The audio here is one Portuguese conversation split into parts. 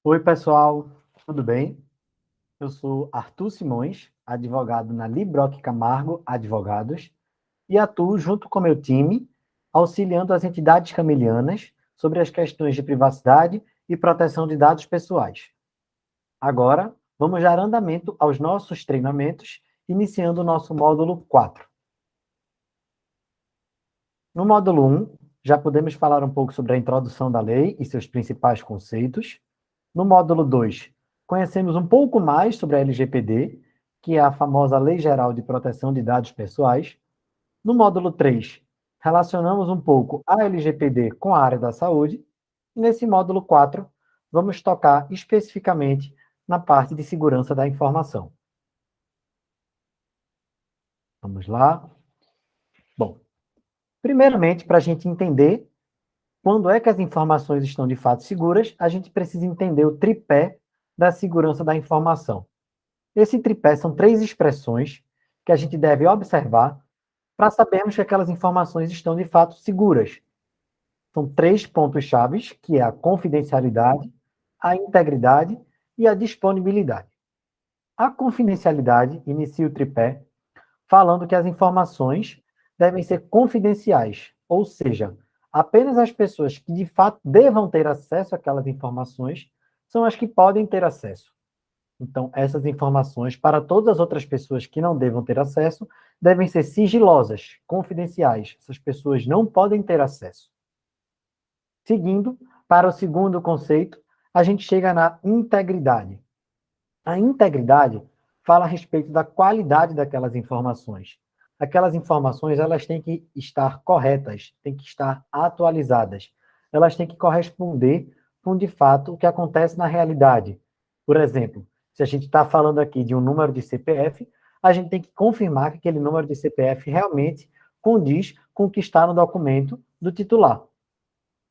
Oi, pessoal, tudo bem? Eu sou Arthur Simões, advogado na Librock Camargo Advogados, e atuo junto com meu time, auxiliando as entidades camelianas sobre as questões de privacidade e proteção de dados pessoais. Agora, vamos dar andamento aos nossos treinamentos, iniciando o nosso módulo 4. No módulo 1, já podemos falar um pouco sobre a introdução da lei e seus principais conceitos. No módulo 2, conhecemos um pouco mais sobre a LGPD, que é a famosa Lei Geral de Proteção de Dados Pessoais. No módulo 3, relacionamos um pouco a LGPD com a área da saúde. E nesse módulo 4, vamos tocar especificamente na parte de segurança da informação. Vamos lá. Bom, primeiramente, para a gente entender quando é que as informações estão de fato seguras, a gente precisa entender o tripé da segurança da informação. Esse tripé são 3 expressões que a gente deve observar para sabermos que aquelas informações estão de fato seguras. São 3 pontos-chave, que é a confidencialidade, a integridade e a disponibilidade. A confidencialidade inicia o tripé falando que as informações devem ser confidenciais, ou seja, apenas as pessoas que de fato devam ter acesso àquelas informações são as que podem ter acesso. Então, essas informações, para todas as outras pessoas que não devam ter acesso, devem ser sigilosas, confidenciais. Essas pessoas não podem ter acesso. Seguindo, para o segundo conceito, a gente chega na integridade. A integridade fala a respeito da qualidade daquelas informações. Aquelas informações, elas têm que estar corretas, têm que estar atualizadas. Elas têm que corresponder com, de fato, o que acontece na realidade. Por exemplo, se a gente está falando aqui de um número de CPF, a gente tem que confirmar que aquele número de CPF realmente condiz com o que está no documento do titular.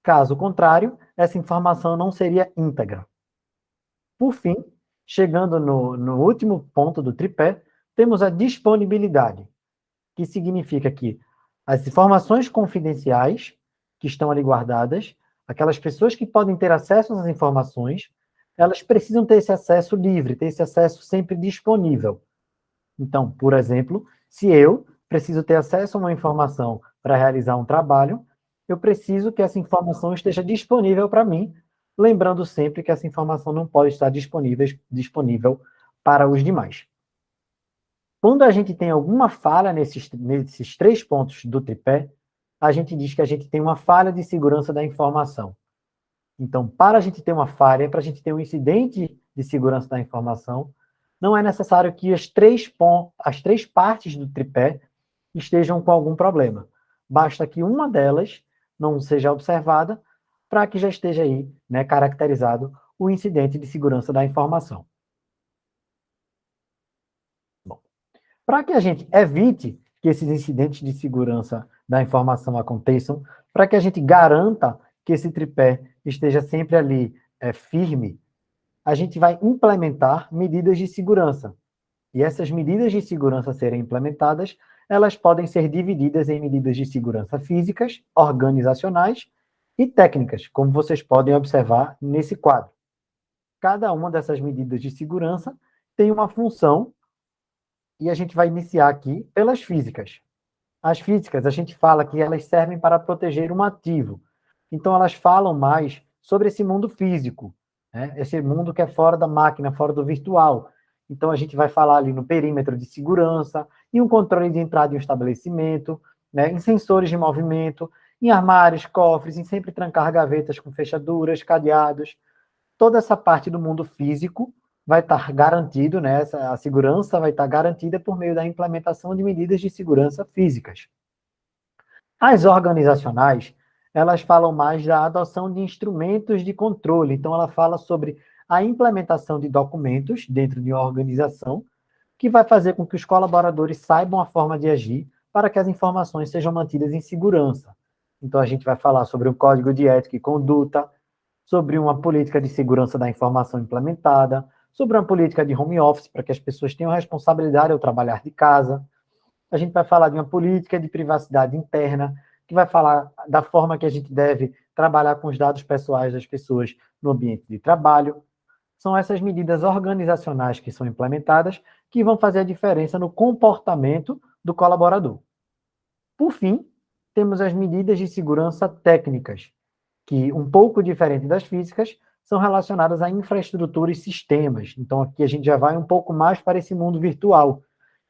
Caso contrário, essa informação não seria íntegra. Por fim, chegando no último ponto do tripé, temos a disponibilidade, que significa que as informações confidenciais que estão ali guardadas, aquelas pessoas que podem ter acesso às informações, elas precisam ter esse acesso livre, ter esse acesso sempre disponível. Então, por exemplo, se eu preciso ter acesso a uma informação para realizar um trabalho, eu preciso que essa informação esteja disponível para mim, lembrando sempre que essa informação não pode estar disponível para os demais. Quando a gente tem alguma falha nesses 3 pontos do tripé, a gente diz que a gente tem uma falha de segurança da informação. Então, para a gente ter uma falha, para a gente ter um incidente de segurança da informação, não é necessário que as 3 partes do tripé estejam com algum problema. Basta que uma delas não seja observada para que já esteja aí, né, caracterizado o incidente de segurança da informação. Bom, para que a gente evite que esses incidentes de segurança da informação aconteçam, para que a gente garanta que esse tripé esteja sempre ali firme, a gente vai implementar medidas de segurança. E essas medidas de segurança serem implementadas, elas podem ser divididas em medidas de segurança físicas, organizacionais e técnicas, como vocês podem observar nesse quadro. Cada uma dessas medidas de segurança tem uma função e a gente vai iniciar aqui pelas físicas. As físicas, a gente fala que elas servem para proteger um ativo. Então, elas falam mais sobre esse mundo físico, né? Esse mundo que é fora da máquina, fora do virtual. Então, a gente vai falar ali no perímetro de segurança, em um controle de entrada em um estabelecimento, né? Em sensores de movimento, em armários, cofres, em sempre trancar gavetas com fechaduras, cadeados. Toda essa parte do mundo físico vai estar garantido, né? A segurança vai estar garantida por meio da implementação de medidas de segurança físicas. As organizacionais, elas falam mais da adoção de instrumentos de controle. Então, ela fala sobre a implementação de documentos dentro de uma organização que vai fazer com que os colaboradores saibam a forma de agir para que as informações sejam mantidas em segurança. Então, a gente vai falar sobre um código de ética e conduta, sobre uma política de segurança da informação implementada, sobre uma política de home office para que as pessoas tenham responsabilidade ao trabalhar de casa. A gente vai falar de uma política de privacidade interna, que vai falar da forma que a gente deve trabalhar com os dados pessoais das pessoas no ambiente de trabalho. são essas medidas organizacionais que são implementadas que vão fazer a diferença no comportamento do colaborador. Por fim, temos as medidas de segurança técnicas, que, um pouco diferente das físicas, são relacionadas à infraestrutura e sistemas. Então, aqui a gente já vai um pouco mais para esse mundo virtual.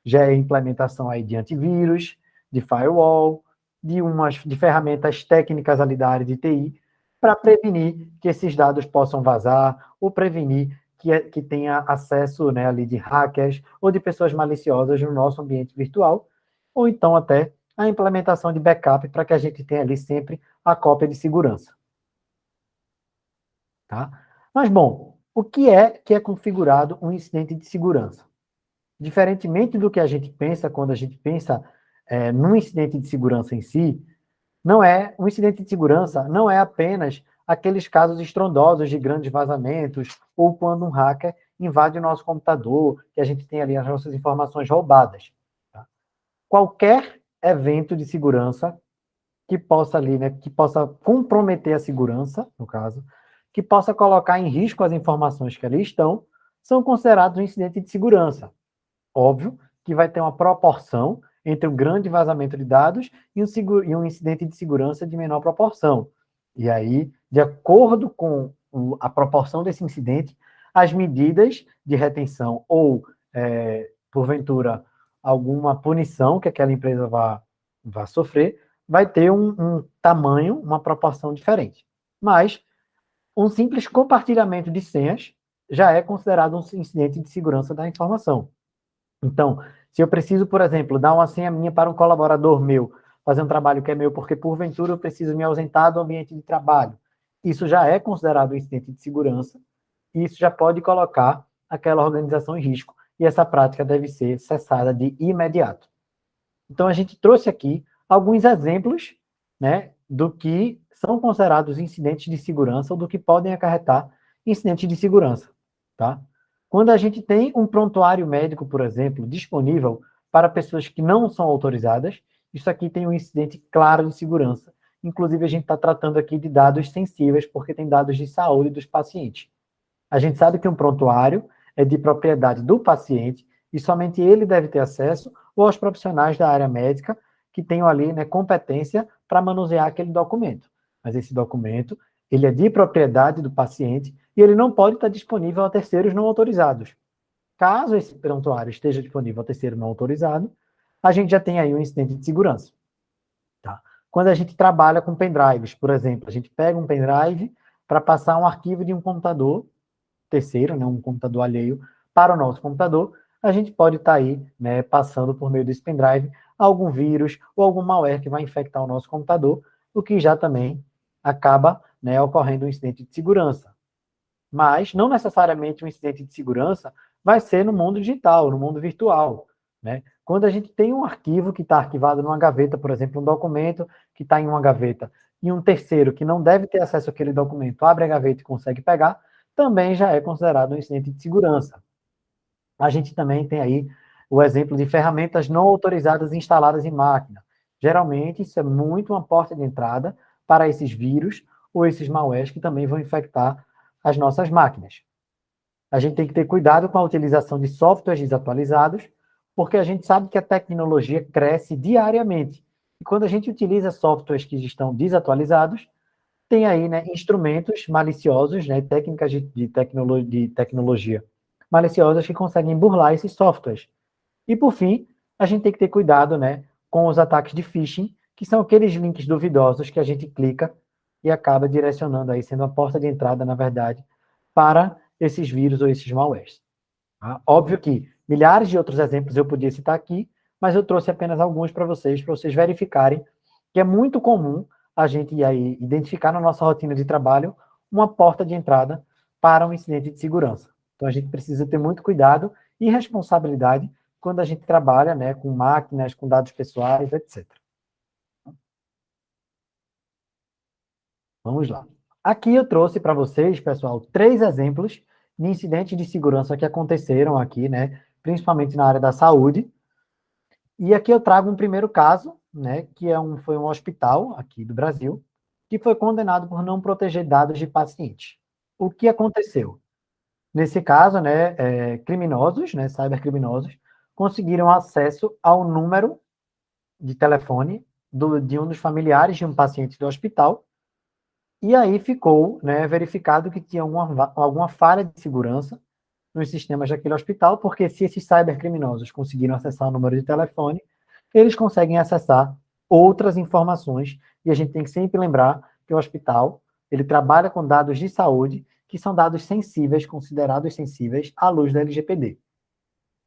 Já é a implementação aí de antivírus, de firewall, de ferramentas técnicas ali da área de TI, para prevenir que esses dados possam vazar, ou prevenir que tenha acesso, né, ali de hackers ou de pessoas maliciosas no nosso ambiente virtual, ou então até a implementação de backup para que a gente tenha ali sempre a cópia de segurança. Tá? Mas, bom, o que é configurado um incidente de segurança? Diferentemente do que a gente pensa quando a gente pensa num incidente de segurança em si, um incidente de segurança não é apenas aqueles casos estrondosos de grandes vazamentos ou quando um hacker invade o nosso computador, que a gente tem ali as nossas informações roubadas. Tá? Qualquer evento de segurança que possa ali, né, que possa comprometer a segurança, no caso, que possa colocar em risco as informações que ali estão, são considerados um incidente de segurança. Óbvio que vai ter uma proporção entre um grande vazamento de dados e um incidente de segurança de menor proporção. E aí, de acordo com a proporção desse incidente, as medidas de retenção ou, porventura, alguma punição que aquela empresa vá sofrer, vai ter um tamanho, uma proporção diferente. Mas um simples compartilhamento de senhas já é considerado um incidente de segurança da informação. Então, se eu preciso, por exemplo, dar uma senha minha para um colaborador meu, fazer um trabalho que é meu, porque porventura eu preciso me ausentar do ambiente de trabalho, isso já é considerado um incidente de segurança, e isso já pode colocar aquela organização em risco, e essa prática deve ser cessada de imediato. Então, a gente trouxe aqui alguns exemplos, né, do que são considerados incidentes de segurança ou do que podem acarretar incidentes de segurança, tá? Quando a gente tem um prontuário médico, por exemplo, disponível para pessoas que não são autorizadas, isso aqui tem um incidente claro de segurança. Inclusive, a gente está tratando aqui de dados sensíveis, porque tem dados de saúde dos pacientes. A gente sabe que um prontuário é de propriedade do paciente e somente ele deve ter acesso ou aos profissionais da área médica que tenham ali, né, competência para manusear aquele documento. Mas esse documento, ele é de propriedade do paciente e ele não pode estar disponível a terceiros não autorizados. Caso esse prontuário esteja disponível a terceiro não autorizado, a gente já tem aí um incidente de segurança. Tá? Quando a gente trabalha com pendrives, por exemplo, a gente pega um pendrive para passar um arquivo de um computador terceiro, né, um computador alheio, para o nosso computador, a gente pode estar aí, né, passando por meio desse pendrive algum vírus ou algum malware que vai infectar o nosso computador, o que já também acaba, né, ocorrendo um incidente de segurança. Mas não necessariamente um incidente de segurança vai ser no mundo digital, no mundo virtual, né? Quando a gente tem um arquivo que está arquivado numa gaveta, por exemplo, um documento que está em uma gaveta, e um terceiro que não deve ter acesso àquele documento abre a gaveta e consegue pegar, também já é considerado um incidente de segurança. A gente também tem aí o exemplo de ferramentas não autorizadas instaladas em máquina. Geralmente, isso é muito uma porta de entrada para esses vírus ou esses malwares que também vão infectar as nossas máquinas. A gente tem que ter cuidado com a utilização de softwares desatualizados, porque a gente sabe que a tecnologia cresce diariamente. E quando a gente utiliza softwares que estão desatualizados, tem aí, né, instrumentos maliciosos, né, técnicas de tecnologia maliciosas que conseguem burlar esses softwares. E, por fim, a gente tem que ter cuidado, né, com os ataques de phishing, que são aqueles links duvidosos que a gente clica e acaba direcionando aí, sendo a porta de entrada, na verdade, para esses vírus ou esses malwares. Tá? Óbvio que milhares de outros exemplos eu podia citar aqui, mas eu trouxe apenas alguns para vocês verificarem que é muito comum a gente aí identificar na nossa rotina de trabalho uma porta de entrada para um incidente de segurança. Então a gente precisa ter muito cuidado e responsabilidade quando a gente trabalha, né, com máquinas, com dados pessoais, etc. Vamos lá. Aqui eu trouxe para vocês, pessoal, 3 exemplos de incidentes de segurança que aconteceram aqui, né, principalmente na área da saúde. E aqui eu trago um primeiro caso, né, que foi um hospital aqui do Brasil, que foi condenado por não proteger dados de pacientes. O que aconteceu? Nesse caso, né, criminosos, né, cybercriminosos, conseguiram acesso ao número de telefone de um dos familiares de um paciente do hospital, e aí ficou, né, verificado que tinha alguma falha de segurança nos sistemas daquele hospital, porque se esses cybercriminosos conseguiram acessar o número de telefone, eles conseguem acessar outras informações, e a gente tem que sempre lembrar que o hospital, ele trabalha com dados de saúde, que são dados sensíveis, considerados sensíveis à luz da LGPD.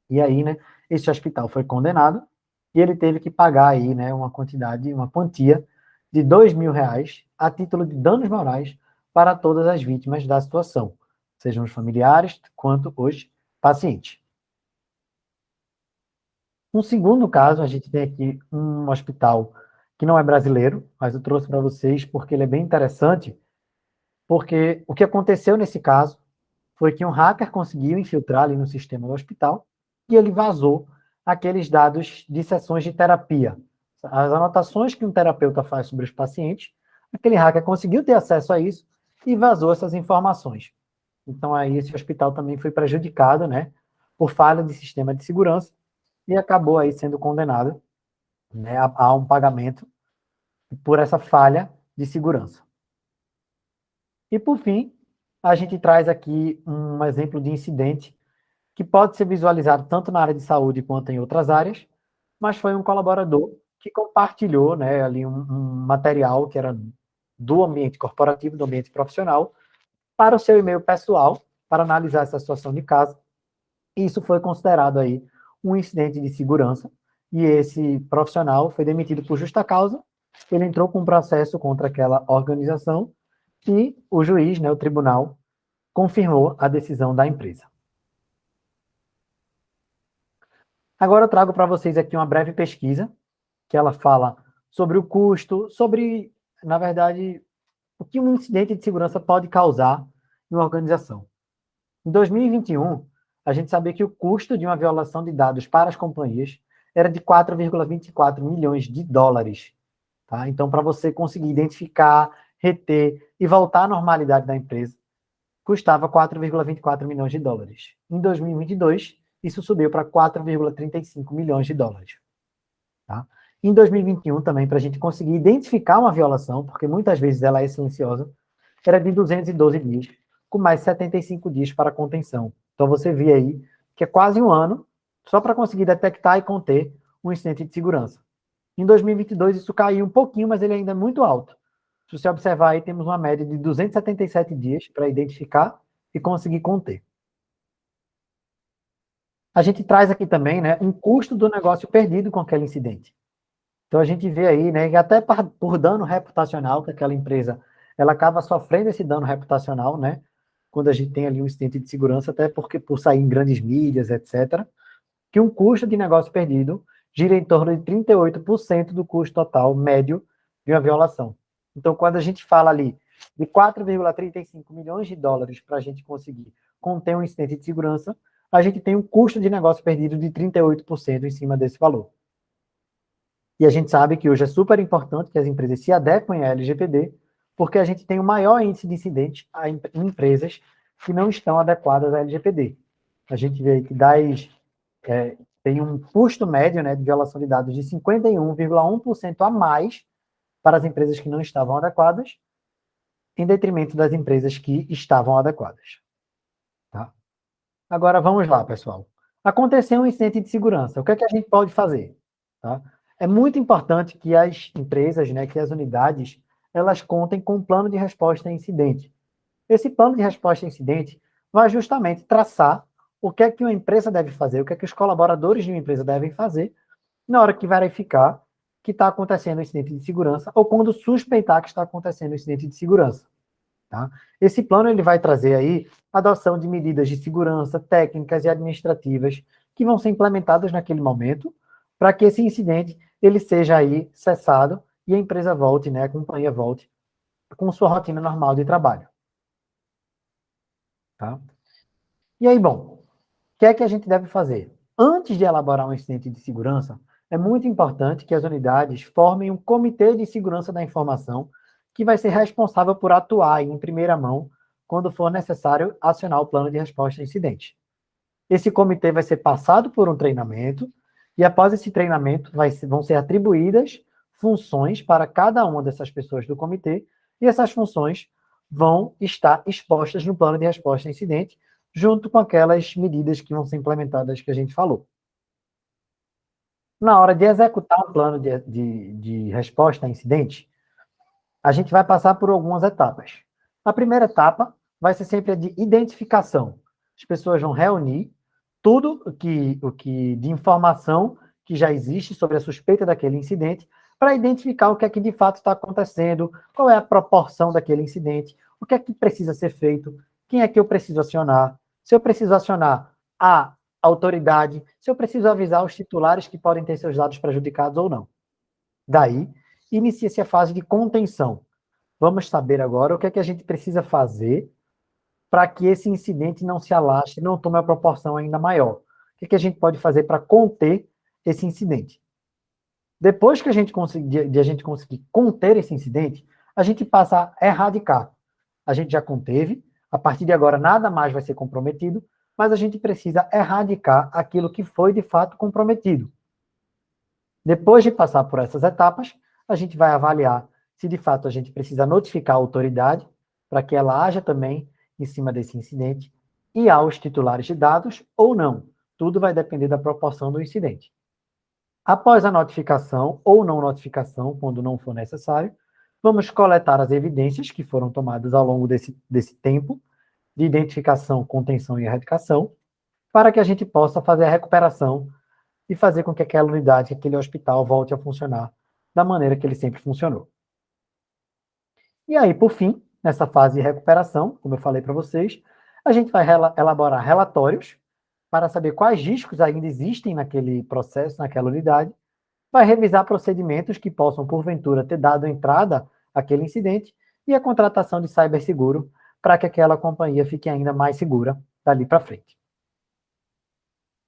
E aí, né, esse hospital foi condenado, e ele teve que pagar aí, né, uma quantia de R$ 2.000 a título de danos morais para todas as vítimas da situação, sejam os familiares quanto os pacientes. Um segundo caso, a gente tem aqui um hospital que não é brasileiro, mas eu trouxe para vocês porque ele é bem interessante, porque o que aconteceu nesse caso foi que um hacker conseguiu infiltrar ali no sistema do hospital e ele vazou aqueles dados de sessões de terapia. As anotações que um terapeuta faz sobre os pacientes, aquele hacker conseguiu ter acesso a isso e vazou essas informações. Então, aí esse hospital também foi prejudicado, né, por falha de sistema de segurança e acabou aí sendo condenado, né, a um pagamento por essa falha de segurança. E, por fim, a gente traz aqui um exemplo de incidente que pode ser visualizado tanto na área de saúde quanto em outras áreas, mas foi um colaborador que compartilhou, né, ali um material que era do ambiente corporativo, do ambiente profissional, para o seu e-mail pessoal, para analisar essa situação de caso. Isso foi considerado aí um incidente de segurança, e esse profissional foi demitido por justa causa, ele entrou com um processo contra aquela organização, e o juiz, né, o tribunal, confirmou a decisão da empresa. Agora eu trago para vocês aqui uma breve pesquisa, que ela fala sobre o custo, sobre, na verdade, o que um incidente de segurança pode causar em uma organização. Em 2021, a gente sabia que o custo de uma violação de dados para as companhias era de 4,24 milhões de dólares. Tá? Então, para você conseguir identificar, reter e voltar à normalidade da empresa, custava 4,24 milhões de dólares. Em 2022, isso subiu para 4,35 milhões de dólares. Tá? Em 2021, também, para a gente conseguir identificar uma violação, porque muitas vezes ela é silenciosa, era de 212 dias, com mais 75 dias para contenção. Então, você vê aí que é quase um ano só para conseguir detectar e conter um incidente de segurança. Em 2022, isso caiu um pouquinho, mas ele ainda é muito alto. Se você observar aí, temos uma média de 277 dias para identificar e conseguir conter. A gente traz aqui também, né, um custo do negócio perdido com aquele incidente. Então, a gente vê aí, né, que até por dano reputacional que aquela empresa, ela acaba sofrendo esse dano reputacional, né, quando a gente tem ali um incidente de segurança, até porque por sair em grandes mídias, etc., que um custo de negócio perdido gira em torno de 38% do custo total médio de uma violação. Então, quando a gente fala ali de 4,35 milhões de dólares para a gente conseguir conter um incidente de segurança, a gente tem um custo de negócio perdido de 38% em cima desse valor. E a gente sabe que hoje é super importante que as empresas se adequem à LGPD, porque a gente tem o maior índice de incidentes em empresas que não estão adequadas à LGPD. A gente vê que tem um custo médio, né, de violação de dados de 51,1% a mais para as empresas que não estavam adequadas, em detrimento das empresas que estavam adequadas. Tá? Agora, vamos lá, pessoal. Aconteceu um incidente de segurança. O que é que a gente pode fazer? Tá? É muito importante que as empresas, né, que as unidades, elas contem com um plano de resposta a incidente. Esse plano de resposta a incidente vai justamente traçar o que é que uma empresa deve fazer, o que é que os colaboradores de uma empresa devem fazer na hora que verificar que está acontecendo um incidente de segurança ou quando suspeitar que está acontecendo um incidente de segurança. Tá? Esse plano ele vai trazer aí a adoção de medidas de segurança, técnicas e administrativas que vão ser implementadas naquele momento para que esse incidente ele seja aí cessado e a empresa volte, né, a companhia volte com sua rotina normal de trabalho. Tá? E aí, bom, o que é que a gente deve fazer? Antes de elaborar um incidente de segurança, é muito importante que as unidades formem um comitê de segurança da informação que vai ser responsável por atuar em primeira mão quando for necessário acionar o plano de resposta a incidente. Esse comitê vai ser passado por um treinamento, e após esse treinamento vão ser atribuídas funções para cada uma dessas pessoas do comitê, e essas funções vão estar expostas no plano de resposta a incidente, junto com aquelas medidas que vão ser implementadas que a gente falou. Na hora de executar o plano de resposta a incidente, a gente vai passar por algumas etapas. A primeira etapa vai ser sempre a de identificação. As pessoas vão reunir tudo o que de informação que já existe sobre a suspeita daquele incidente para identificar o que é que de fato está acontecendo, qual é a proporção daquele incidente, o que é que precisa ser feito, quem é que eu preciso acionar, se eu preciso acionar a autoridade, se eu preciso avisar os titulares que podem ter seus dados prejudicados ou não. Daí, inicia-se a fase de contenção. Vamos saber agora o que é que a gente precisa fazer para que esse incidente não se alastre, não tome uma proporção ainda maior. O que é que a gente pode fazer para conter esse incidente? Depois que a gente conseguir conter esse incidente, a gente passa a erradicar. A gente já conteve, a partir de agora nada mais vai ser comprometido, mas a gente precisa erradicar aquilo que foi de fato comprometido. Depois de passar por essas etapas, a gente vai avaliar se de fato a gente precisa notificar a autoridade para que ela haja também em cima desse incidente e aos titulares de dados ou não. Tudo vai depender da proporção do incidente. Após a notificação ou não notificação, quando não for necessário, vamos coletar as evidências que foram tomadas ao longo desse tempo de identificação, contenção e erradicação, para que a gente possa fazer a recuperação e fazer com que aquela unidade, aquele hospital volte a funcionar da maneira que ele sempre funcionou. E aí, por fim, nessa fase de recuperação, como eu falei para vocês, a gente vai elaborar relatórios para saber quais riscos ainda existem naquele processo, naquela unidade, vai revisar procedimentos que possam, porventura, ter dado entrada àquele incidente e a contratação de ciberseguro para que aquela companhia fique ainda mais segura dali para frente.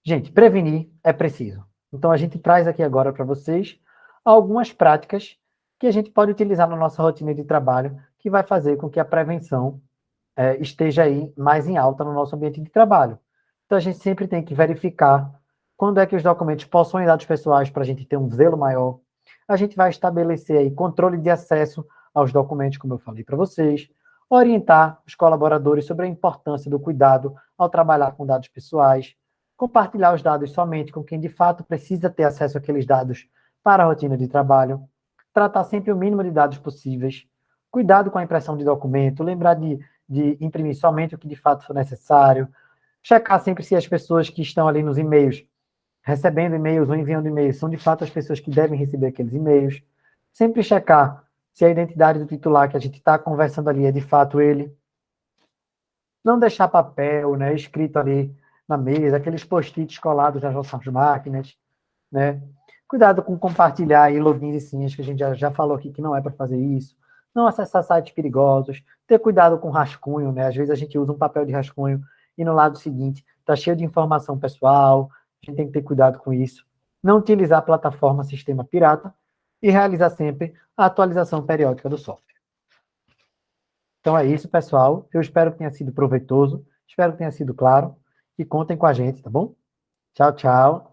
Gente, prevenir é preciso. Então, a gente traz aqui agora para vocês algumas práticas que a gente pode utilizar na nossa rotina de trabalho, que vai fazer com que a prevenção esteja aí mais em alta no nosso ambiente de trabalho. Então, a gente sempre tem que verificar quando é que os documentos possuem dados pessoais para a gente ter um zelo maior. A gente vai estabelecer aí controle de acesso aos documentos, como eu falei para vocês, orientar os colaboradores sobre a importância do cuidado ao trabalhar com dados pessoais, compartilhar os dados somente com quem de fato precisa ter acesso àqueles dados para a rotina de trabalho, tratar sempre o mínimo de dados possíveis, cuidado com a impressão de documento, lembrar de imprimir somente o que de fato for necessário, checar sempre se as pessoas que estão ali nos e-mails, recebendo e-mails ou enviando e-mails, são de fato as pessoas que devem receber aqueles e-mails, sempre checar se a identidade do titular que a gente está conversando ali é de fato ele, não deixar papel, né, escrito ali na mesa, aqueles post-its colados nas nossas máquinas, né? Cuidado com compartilhar aí logins e senhas, que a gente já falou aqui que não é para fazer isso. Não acessar sites perigosos. Ter cuidado com rascunho, né? Às vezes a gente usa um papel de rascunho e no lado seguinte está cheio de informação pessoal. A gente tem que ter cuidado com isso. Não utilizar plataforma, sistema pirata e realizar sempre a atualização periódica do software. Então é isso, pessoal. Eu espero que tenha sido proveitoso. Espero que tenha sido claro. E contem com a gente, tá bom? Tchau, tchau.